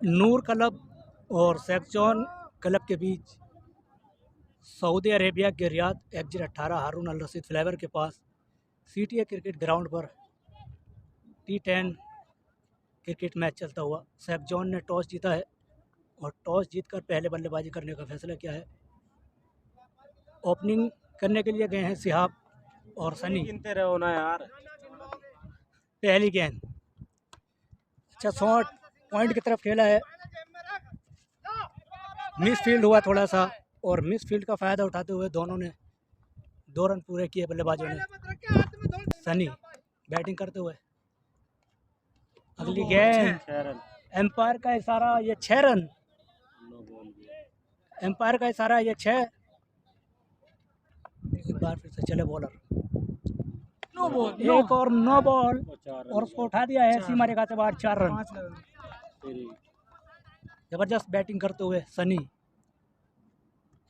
नूर club और सेक्चॉन club के बीच Saudi Arabia के रियाद एग्जिट 18 हारून अल रशीद फ्लाईओवर के पास CTA क्रिकेट ग्राउंड पर T10 क्रिकेट मैच चलता हुआ सेक्चॉन ने टॉस जीता है और टॉस जीतकर पहले बल्लेबाजी करने का फैसला किया है। ओपनिंग करने के लिए गए हैं सिहाब और सनी। गिनते रहो ना यार। पहली गेंद अच्छा शॉट पॉइंट की तरफ खेला है, मिस फील्ड हुआ थोड़ा सा और मिस फील्ड का फ़ायदा उठाते हुए दोनों ने 2 रन पूरे किए बल्लेबाजों ने। सनी बैटिंग करते हुए अगली गेंद एम्पायर का इशारा, ये 6 रन। एम्पायर का इशारा, ये 6। एक बार फिर से चले बॉलर, नो बॉल, एक और नो बॉल और उसको उठा दिया है सीमा रेखा से बाहर। 4 रन। जबरदस्त बैटिंग करते हुए सनी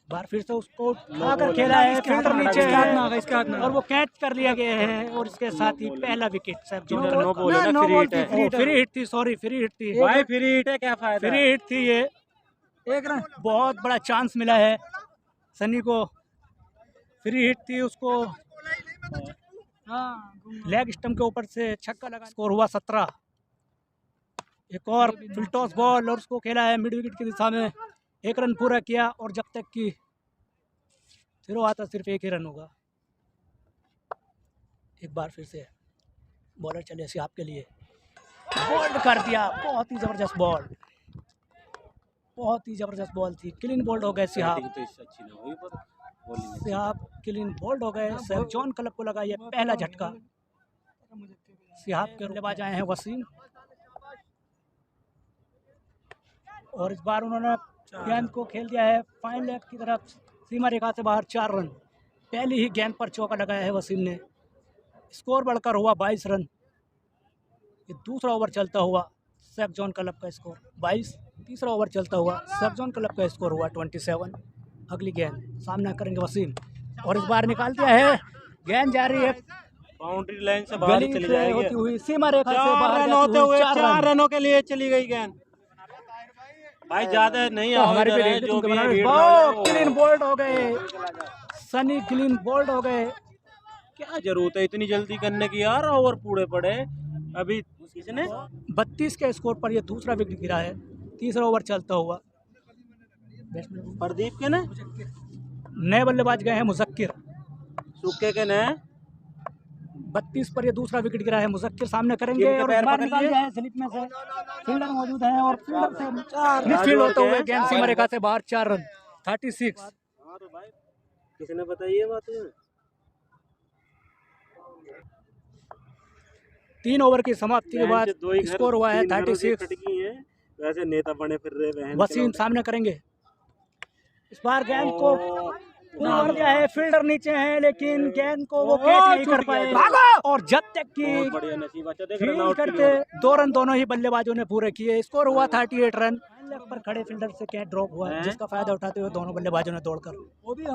बार फिर से उसको उठाकर खेला है, फील्डर नीचे है और वो कैच कर लिया गया है और इसके साथ ही पहला विकेट। फ्री हिट थी, सॉरी फ्री हिट थी भाई, फ्री हिट है, क्या फायदा? फ्री हिट थी ये। 1 रन, बहुत बड़ा चांस मिला है सनी को। फ्री हिट थी, उसको लेग स्टंप के ऊपर से छक्का लगा। स्कोर हुआ 17। एक और फुल टॉस बॉल और उसको खेला है मिड विकेट की दिशा में। 1 रन पूरा किया और जब तक कि थ्रो आता सिर्फ 1 ही रन होगा। एक बार फिर से बॉलर चले सिहाब के लिए, बोल्ड कर दिया। बहुत ही ज़बरदस्त बॉल, बहुत ही ज़बरदस्त बॉल थी। क्लीन बोल्ड हो गए सिहाब। सिहाब क्लीन बोल्ड हो गए। सेक्चॉन क्लब को लगा ये पहला झटका। सिहाब के बल्लेबाज आए हैं वसीम और इस बार उन्होंने गेंद को खेल दिया है फाइन लेग की तरफ, सीमा रेखा से बाहर। 4 रन। पहली ही गेंद पर चौका लगाया है वसीम ने। स्कोर बढ़कर हुआ 22 रन। ये दूसरा ओवर चलता हुआ सेक्चॉन क्लब का स्कोर 22। तीसरा ओवर चलता हुआ सेक्चॉन क्लब का स्कोर हुआ 27। अगली गेंद सामना करेंगे वसीम और इस बार निकाल दिया है। गेंद जा रही है बाउंड्री लाइन से बाहर चली जाएगी होती हुई सीमा रेखा से बाहर होते हुए। 4 रन। रनों के लिए चली गई गेंद। भाई ज्यादा नहीं हमारे पे जो भी क्लीन बोल्ड हो गए सनी, क्लीन बोल्ड हो गए। क्या जरूरत है इतनी जल्दी करने की यार, ओवर पूरे पड़े। अभी किसने 32 के स्कोर पर ये दूसरा विकेट गिरा है। तीसरा ओवर चलता हुआ प्रदीप के ने नए बल्लेबाज गए हैं मुजक्किर। सूखे के ने 32 पर ये दूसरा विकेट गिरा है। मुजक्किर सामने करेंगे और बाहर निकाल दिया है स्लिप में से। फील्डर मौजूद है और फील्डर से मिडफील्ड होते हुए गेंद सीमा रेखा से बाहर। 4 रन। 36। किसने बताई ये बात? 3 ओवर की समाप्ति के बाद स्कोर हुआ है 36। वैसे नेता बने फिर रहे। वसीम सामने करेंगे। इस बार गेंद को मार दिया है, फील्डर नीचे है लेकिन गेंद को वो कैच नहीं कर पाए और जब तक कि फील्ड करते 2 रन दोनों ही बल्लेबाजों ने पूरे किए। स्कोर हुआ 38 रन। लेग पर खड़े फील्डर से कैच ड्रॉप हुआ जिसका फायदा उठाते हुए दोनों बल्लेबाजों ने दौड़कर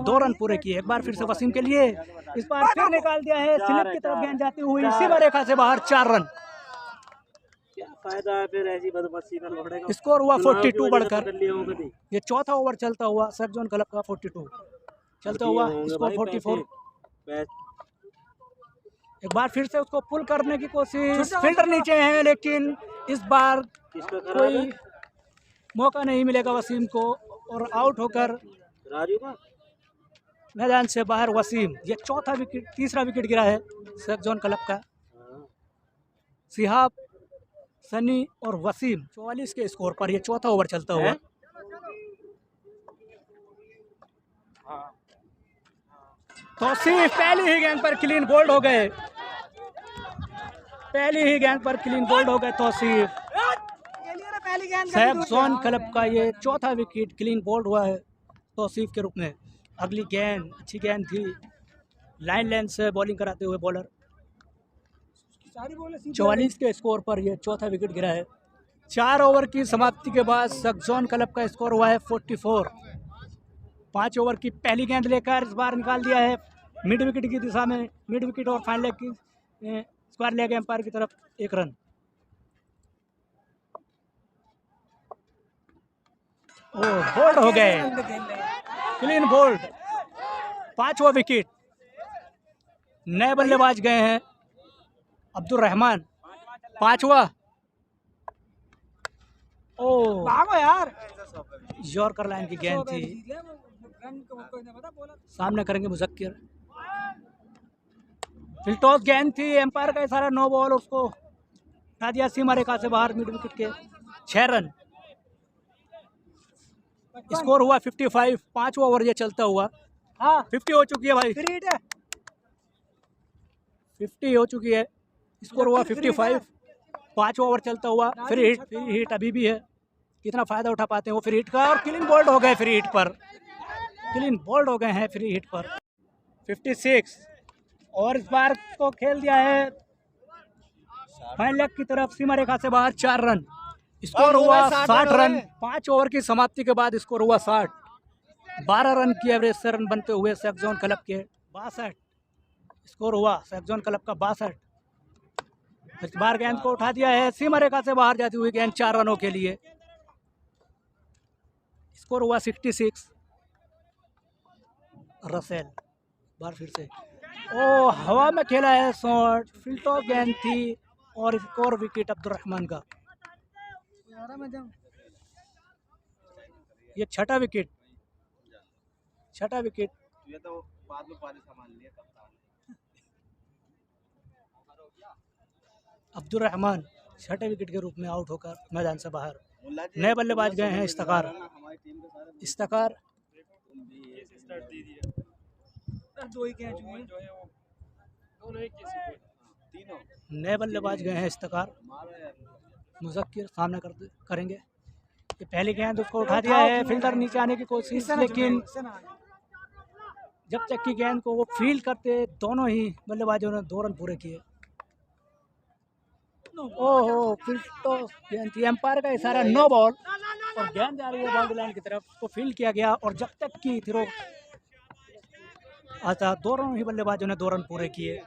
2 रन पूरे किए। एक बार फिर से वसीम के लिए, इस बार फिर निकाल दिया है स्लिप की तरफ गेंद जाती हुई सीमा रेखा से बाहर। 4 रन। फायदा है फिर ऐसी बदमाशी का लौड़ेगा। स्कोर हुआ 42 बढ़कर। ये चौथा ओवर चलता हुआ सेक्चॉन क्लब का 42 चलता हुआ स्कोर 44। एक बार फिर से उसको पुल करने की कोशिश, फील्डर नीचे है लेकिन इस बार कोई मौका नहीं मिलेगा वसीम को और आउट होकर मैदान से बाहर वसीम। ये चौथा विकेट, तीसरा विकेट गिरा है सेक्चॉन क्लब का। सिहाब, सनी और वसीम 44 के स्कोर पर ये चौथा ओवर चलता हुआ तौसीफ पहली ही गेंद पर क्लीन बोल्ड हो गए। पहली ही गेंद पर क्लीन बोल्ड हो गए तौसीफ। सेक्चॉन क्लब का ये चौथा विकेट क्लीन बोल्ड हुआ है तौसीफ के रूप में। अगली गेंद अच्छी गेंद थी, लाइन लेंथ से बॉलिंग कराते हुए बॉलर। 44 के स्कोर पर यह चौथा विकेट गिरा है। 4 ओवर की समाप्ति के बाद सेक्चॉन क्लब का स्कोर हुआ है 44। 5 ओवर की पहली गेंद लेकर इस बार निकाल दिया है मिड विकेट की दिशा में। मिड विकेट और फाइन लेग की स्क्वायर लेग एम्पायर की तरफ 1 रन। बोल्ड हो गए, क्लीन बोल्ड, 5वां विकेट। नए बल्लेबाज गए हैं अब्दुल रहमान, 5वां। ओ भागो यार। यॉर्कर लाइन की गेंद थी, सामने करेंगे मुजक्किर। फिर टॉस गेंद थी, एम्पायर का इशारा, नो बॉल, उसको उठा दिया सीमा रेखा से बाहर मिड विकेट के। 6 रन, स्कोर हुआ 55। 5वां ओवर ये चलता हुआ। हाँ 50 हो चुकी है भाई, 50 हो चुकी है, स्कोर हुआ 55। 5वां ओवर चलता हुआ, फिर हिट अभी भी है, कितना फायदा उठा पाते हैं वो फ्री हिट का। और क्लीन बोल्ड हो गए फ्री हिट पर, क्लीन बोल्ड हो गए हैं फ्री हिट पर। 56 और इस बार को खेल दिया है फाइन लेग की तरफ, सीमा रेखा से बाहर। 4 रन, स्कोर हुआ 60 रन। 5 ओवर की समाप्ति के बाद स्कोर हुआ 60। 12 रन की एवरेज से रन बनते हुए सेक्जोन क्लब के 62 स्कोर हुआ, सेक्जोन क्लब का 62। इस बार गेंद को उठा दिया है, सीमा रेखा से बाहर जाती हुई गेंद 4 रनों के लिए, स्कोर हुआ 66। रसेल बार फिर से, ओ हवा में खेला है शॉट, फील्ड टॉस गेंद थी और स्कोर विकेट अब्दुल रहमान का। ये छठा विकेट, ये तो बाद में पानी संभाल लिया कप्तान। अब्दुल रहमान छठे विकेट के रूप में आउट होकर मैदान से बाहर। नए बल्लेबाज गए हैं इस्तिकार। नए बल्लेबाज गए हैं इस्तिकार। मुजक्किर सामना करेंगे। ये पहली गेंद उसको उठा दिया है, फील्डर नीचे आने की कोशिश, लेकिन जब तक की गेंद को वो फील्ड करते दोनों ही बल्लेबाजों ने 2 रन पूरे किए। ओहो फील्ड तो गेंद थी, एम्पायर का इशारा, नो बॉल, और गेंद जा रही है बाउंड्री लाइन की तरफ, उसको फील्ड किया गया और जब तक की थ्रो आता दोनों ही बल्लेबाजों ने 2 रन पूरे किए।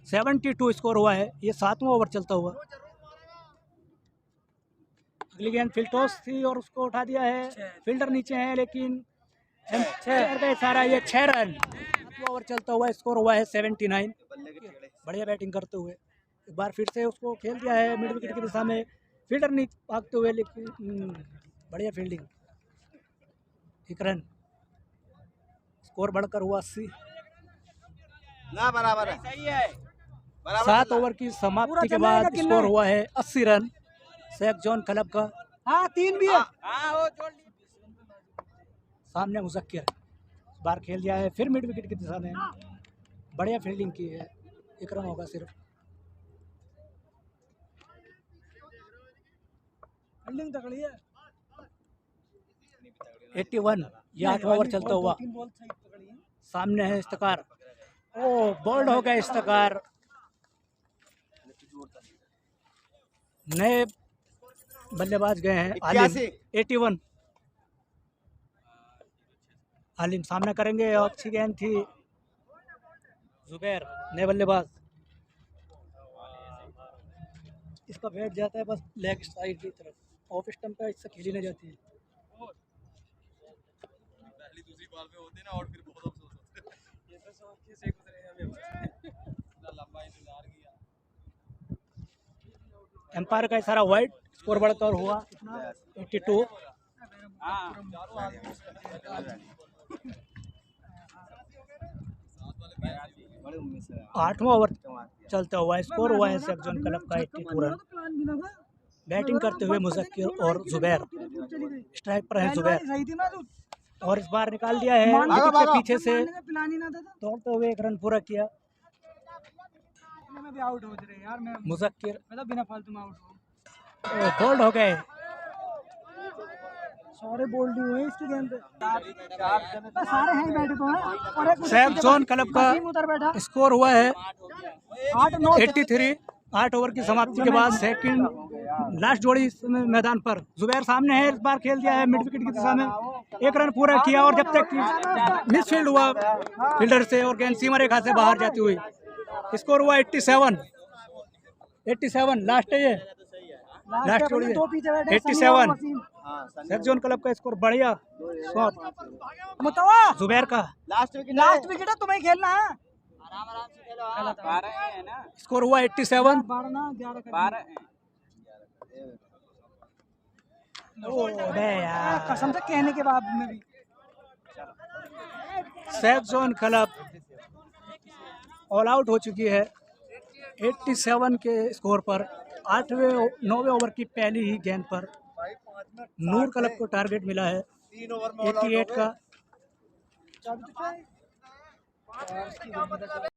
72 स्कोर हुआ है, ये 7वां ओवर चलता हुआ। अगली गेंद फील्ड टॉस थी और उसको उठा दिया है, फील्डर नीचे है लेकिन एम्पायर का इशारा, ये 6 रन। 7वां ओवर चलता हुआ, स्कोर हुआ है 79। बढ़िया बैटिंग करते हुए एक बार फिर से उसको खेल दिया है मिड विकेट की दिशा में, फील्डर नहीं भागते हुए, लेकिन बढ़िया फील्डिंग, 1 रन, स्कोर बढ़कर हुआ 80। ना बराबर है, सही है। 7 ओवर की समाप्ति के बाद स्कोर हुआ है 80 रन सेक्जोन क्लब का। हाँ 3 भी है, सामने मुजक्किर बार खेल दिया है, फिर मिड विकेट की दिशा में बढ़िया फील्डिंग की है, 1 रन होगा सिर्फ। फील्डिंग तगड़ी है। 81, ये 8वां ओवर चलता हुआ, सामने है इस्तिकार, ओ बोल्ड हो गया इस्तिकार। नए बल्लेबाज गए हैं आलिम, 81। आलिम सामना करेंगे और अच्छी गेंद थी, जुबैर नए बल्लेबाज, इसका बैट जाता है बस लेग साइड की तरफ, ऑफ स्टंप पे इससे खेली नहीं जाती है। पहली दूसरी बॉल पे होते ना और फिर बहुत अफसोस होते ये तो सौखी से गुजरे हैं अभी इतना लंबा इंतजार किया। एम्पायर का इशारा वाइड, स्कोर बढ़कर हुआ 82। 8वां ओवर चलता हुआ, स्कोर हुआ है सेक्जोन क्लब का 82 रन। बैटिंग करते हुए मुजक्किर और जुबैर, स्ट्राइक पर है जुबैर, और इस बार निकाल दिया है विकेट के पीछे से, दौड़ते हुए 1 रन पूरा किया। मुजक्किर बिना फालतू में आउट बोल्ड हो गए, सारे बोल्ड हुए इसकी गेंद पे, सारे हैं बैठे तो हैं। सेक्जोन क्लब का स्कोर हुआ है 83। 8 ओवर की समाप्ति के बाद सेकंड लास्ट जोड़ी मैदान पर, जुबैर सामने है, इस बार खेल दिया है मिड विकेट की दिशा में, 1 रन पूरा किया और जब तक मिस फील्ड हुआ फील्डर से और गेंद सीमा रेखा से बाहर जाती हुई, स्कोर हुआ 87। लास्ट है ये, लास्ट जोड़ी है 87। सेफ जोन क्लब का स्कोर बढ़िया शॉट मुतवा जुबैर का लास्ट विकेट है, तुम्हें खेलना है। आराम से खेलो। स्कोर हुआ 87। बे यार कसम से कहने के बाद में भी safe zone club all out हो चुकी है 87 के स्कोर पर। 9वें ओवर की पहली ही गेंद पर नूर क्लब को टारगेट मिला है 88 का।